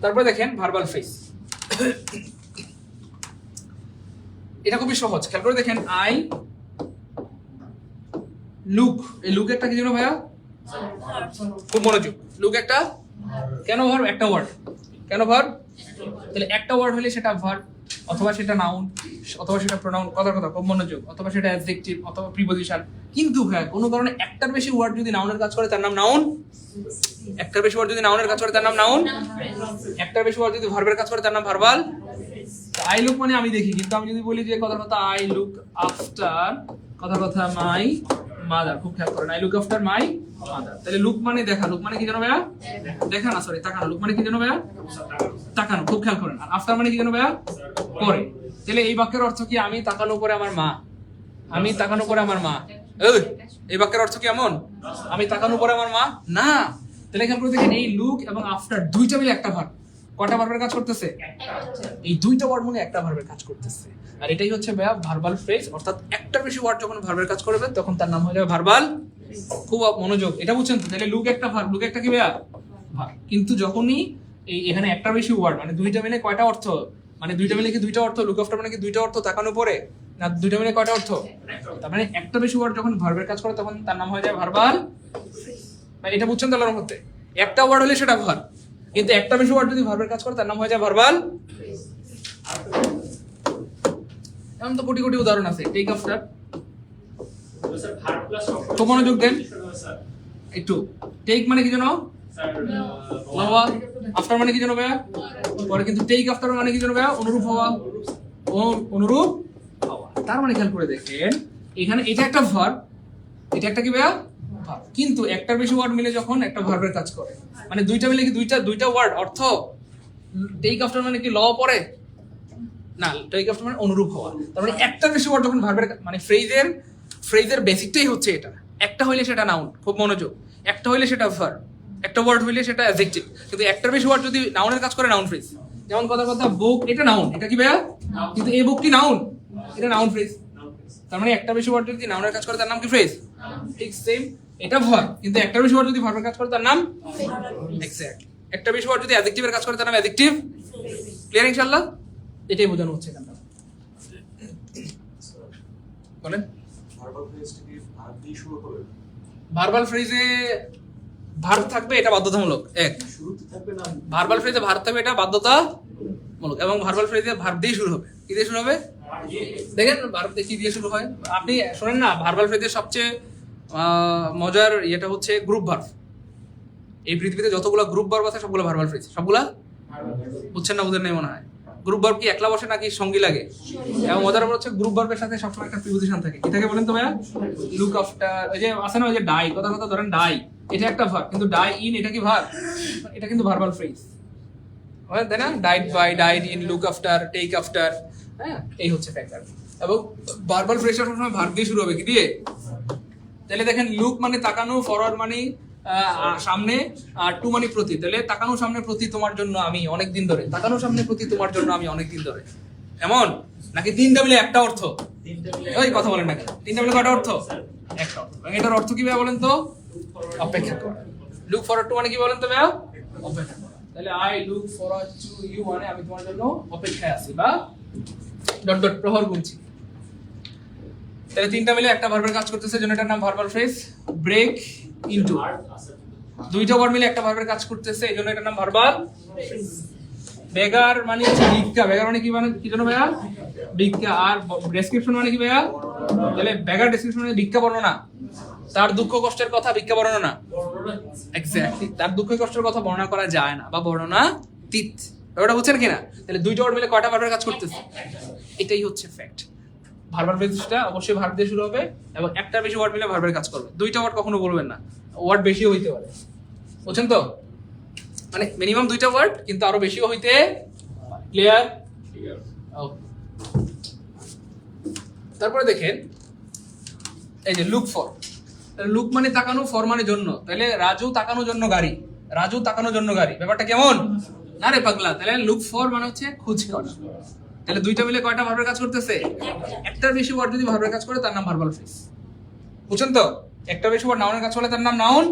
তারপরে দেখেন verbal phrase, এটা খুবই সহজ, খেয়াল করে দেখেন। আই লুক, এই লুক একটা কি জানো ভাইয়া? খুব মনোযোগ, লুক একটা কেন ভার্ব? একটা ওয়ার্ড, কেন ভার্ব? তাহলে একটা ওয়ার্ড হলে সেটা ভার্ব, অথবা সেটা নাউন, অথবা সেটা প্রোনাউন, কথার কথা, খুব মনোযোগ, অথবা সেটা অ্যাডজেক্টিভ, অথবা প্রিপজিশন। কিন্তু ভাইয়া কোনো কারণে একটার বেশি ওয়ার্ড যদি নাউনের কাজ করে তার নাম নাউন, একটার বেশি ওয়ার্ড যদি নাউনের কাজ করে তার নাম নাউন, একটার বেশি ওয়ার্ড যদি ভার্বের কাজ করে তার নাম ভার্বাল। আই লুক মানে আমি দেখি, কিন্তু আমি যদি বলি যে কথার কথা আই লুক আফটার, কথার কথা মাই মাদার, খুব খেয়াল করেন, I look after my mother, তাহলে লুক মানে দেখা, লুক মানে কি জানো ভাইয়া? দেখা না, সরি তাকানো, লুক মানে কি জানো ভাইয়া? তাকানো, খুব খেয়াল করেন। আর আফটার মানে কি জানো ভাইয়া? পরে। তাহলে এই বাক্যের অর্থ কি? আমি তাকানো পরে আমার মা, আমি তাকানো পরে আমার মা। এই বাক্যের অর্থ কি এমন? আমি তাকানো পরে আমার মা না। তাহলে এখানে দেখেন এই লুক এবং আফটার দুইটা মিলে একটা ভার্ব, কয়টা ভার্বের কাজ করতেছে? এই দুইটা ওয়ার্ড মিলে একটা ভার্বের কাজ করতেছে। আর এটাই হচ্ছে ভাইয়া ভার্বাল ফ্রেজ, অর্থাৎ একটার বেশি ওয়ার্ড যখন ভার্বের কাজ করবে তখন তার নাম হয়ে যাবে ভার্বাল। খুব মনোযোগ, এটা বুঝছেন তো? তাহলে লুক একটা ভার্ব, লুক একটা কি ভাইয়া? ভার্ব। কিন্তু যখনই এই এখানে একটা বেশি ওয়ার্ড, মানে দুইটা মিলে কয়টা অর্থ? মানে দুইটা মিলে কি দুইটা অর্থ? লুক আফটার মানে কি দুইটা অর্থ তাকানো পরে? না, দুইটা মিলে কয়টা অর্থ? তার মানে একটা বেশি ওয়ার্ড যখন ভার্বের কাজ করে তখন তার নাম হয়ে যায় ভার্বাল। এটা বুঝছেন তো? আল্লাহর মধ্যে একটা ওয়ার্ড হলে সেটা ভার্ব, কিন্তু একটা বেশি ওয়ার্ড যদি ভার্বের কাজ করে তার নাম হয়ে যায় ভার্বাল। এমন তো কোটি কোটি উদাহরণ আছে। টেক আফটার, খুব মনোযোগ দেন একটু। টেক মানে কি জানো? হওয়া। আফটার মানে কি জানো ভাইয়া? পরে। কিন্তু টেক আফটার মানে কি জানো ভাইয়া? অনুরূপ হওয়া, অনুরূপ হওয়া। তার মানে খেয়াল করে দেখেন এখানে এটা একটা ভার্ব, এটা একটা কি ভাইয়া? ভার্ব। কিন্তু একটার বেশি ওয়ার্ড মিলে যখন একটা ভার্বের কাজ করে, মানে দুইটা মিলে কি দুইটা ওয়ার্ড অর্থ? টেক আফটার মানে কি ল পরে? না, টেক আফটার মানে অনুরূপ হওয়া। তার মানে একটার বেশি ওয়ার্ড যখন ভার্বের, মানে ফ্রেজের বেসিকটাই হচ্ছে এটা। একটা হইলে সেটা নাউন, খুব মনোযোগ, একটা হইলে সেটা ভার্ব, একটা ওয়ার্ড হইলে সেটা অ্যাডজেক্টিভ। কিন্তু একটার বেশি ওয়ার্ড যদি নাউনের কাজ করে নাউন ফ্রেজ। যেমন কথার কথা বুক, এটা নাউন, এটা কি ভাইয়া? কিন্তু এই বুক কি নাউন? এটা নাউন ফ্রেজ। তার মানে একটা বেশি ওয়ার্ড যদি নাউনের কাজ করে তার নাম কি ফ্রেজ? ঠিক সেম, এটা ভার্ব, কিন্তু একটা বেশি ওয়ার্ড যদি ভার্বের কাজ করে তার নাম এক্স্যাক্টলি। একটা বেশি ওয়ার্ড যদি অ্যাডজেক্টিভের কাজ করে তার নাম অ্যাডজেক্টিভ। ক্লিয়ার ইনশাআল্লাহ? এটাই বোঝানো হচ্ছে এখানে। বলেন। ভার্বাল ফ্রেজে ভার্ব থাকবে, এটা বাধ্যতামূলক। এক, ভার্বাল ফ্রেজে ভার্ব থাকবে, এটা বাধ্যতামূলক। এবং ভার্বাল ফ্রেজে ভার্ব দিয়ে শুরু হবে। কি দিয়ে শুরু হবে? দেখেন ভার্ব দিয়ে কি দিয়ে শুরু হয়। আপনি শোনেন না, ভার্বাল ফ্রেজের সবচেয়ে মজার ইয়েটা হচ্ছে গ্রুপ ভার্ব। এই পৃথিবীতে যতগুলো গ্রুপ ভার্ব আছে সবগুলো ভার্বাল ফ্রেজ। সবগুলা বুঝছেন না? বুঝেন নাই মনে হয়। গ্রুপ ভার্ব কি একলা বসে নাকি সঙ্গী লাগে? এবং মজার ব্যাপার হচ্ছে গ্রুপ ভার্বের সাথে সবসময় একটা প্রিপজিশন থাকে। কি থাকে বলেন তো ভাইয়া? লুক আফটার, ওই যে আছে না, ওই যে ডাই, কথা ধরেন ডাই, এটা একটা ভার্ব, কিন্তু ডাই ইন এটা কি ভার্ব? এটা কিন্তু ভার্বাল ফ্রেজ, তাই না? Died by, died in, look after, take after. হ্যাঁ, এই হচ্ছে ফ্যাক্টর। এবং ভার্বাল ফ্রেজটা সবসময় ভার্ব দিয়ে শুরু হবে। কি দিয়ে? তাহলে দেখেন লুক মানে তাকানো, ফরওয়ার্ড মানে সামনে, আর টু মানে প্রতি। তাহলে তাকানো সামনে প্রতি তোমার জন্য আমি অনেক দিন ধরে, তাকানো সামনে প্রতি তোমার জন্য আমি অনেক দিন ধরে। এমন নাকি তিনটা মিলে একটা অর্থ? ওই কথা বলেন নাকি? তিনটা মিলে কয়টা অর্থ? একটা অর্থ। এটার অর্থ কি ভাইয়া বলেন তো? অপেক্ষা করা। লুক ফরওয়ার্ড টু মানে কি বলেন তো ভাইয়া? অপেক্ষা করা। তাহলে I look forward to you মানে আমি তোমার জন্য অপেক্ষায় আছি, বা ডট ডট প্রহর গুনছি। তাহলে তিনটা মিলে একটা ভার্বের কাজ করতেছে, জন্য এটার নাম ভার্বাল ফ্রেজ। ব্রেক ইনটু, দুইটা ওয়ার্ড মিলে একটা ভার্বের কাজ করতেছে, এই জন্য এটার নাম ভার্বাল। বেগার মানে হচ্ছে ভিক্ষা, বেগার মানে কি, মানে কি জানো ভাইয়া? ভিক্ষা। আর ডেসক্রিপশন মানে কি ভাইয়া? তাহলে বেগার ডেসক্রিপশন মানে ভিক্ষা বর্ণনা, তার দুঃখ কষ্টের কথা ভিক্ষা বর্ণনা না। এক্স্যাক্টলি, তার দুঃখ কষ্টের কথা বর্ণনা করা যায় না, বা বর্ণনা তিত। ওটা বুঝছেন কিনা? তাহলে দুইটা ওয়ার্ড মিলে কয়টা ভার্বের কাজ করতেছে? এটাই হচ্ছে ফ্যাক্ট। ভার্বাল ফ্রেজটা অবশ্যই ভার্ব দিয়ে শুরু হবে, এবং একটা বেশি ওয়ার্ড মিলে ভার্বের কাজ করবে। দুইটা ওয়ার্ড কখনো বলবেন না, ওয়ার্ড বেশিও হইতে পারে। বুঝছেন তো? মানে মিনিমাম দুইটা ওয়ার্ড, কিন্তু আরো বেশিও হইতে। ক্লিয়ার? তারপরে দেখেন এই যে লুক ফর, লুক মানে তাকানো, ফর মানে জন্য। তাহলে রাজু তাকানোর জন্য গাড়ি, রাজু তাকানোর জন্য গাড়ি, ব্যাপারটা কেমন? না রে পাগলা। তাহলে লুক ফর মানে হচ্ছে খোঁজ করা। তাহলে দুইটা মিলে কয়টা ভার্বের কাজ করতেছে? একটার বেশি ওয়ার্ড যদি ভার্বের কাজ করে তার নাম ভার্বাল ফ্রেজ। বুঝছেন তো? একটা বেশি ওয়ার্ড নাউনের কাজ করলে তার নাম নাউন।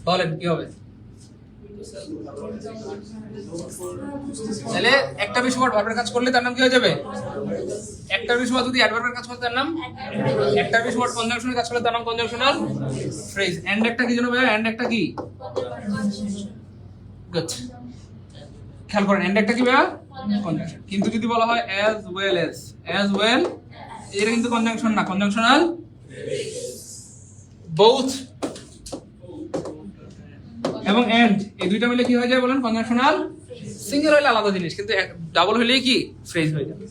বলেন কি হবে? তাহলে একটা বেশি ওয়ার্ড ভার্বের কাজ করলে তার নাম কি হয়ে যাবে? একটা বেশি ওয়ার্ড যদি অ্যাডভার্বের কাজ করে তার নাম, একটা বেশি ওয়ার্ড কনজাংশনের কাজ করলে তার নাম কনজাংশনাল ফ্রেজ। এন্ড একটা কি জন্য ভাই? এন্ড একটা কি? গুড, খেয়াল করেন এন্ড একটা কি ভাই? কনজাংশন। কিন্তু যদি বলা হয় অ্যাজ ওয়েল এটা কিন্তু কনজাংশন না, কনজাংশনাল বোথ এবং এন্ড এই দুইটা মিলে কি হয়ে যায় বলেন? কনজাংশনাল। সিঙ্গেল হইলে আলাদা জিনিস, কিন্তু ডাবল হইলেই কি ফ্রেজ হয়ে যাবে।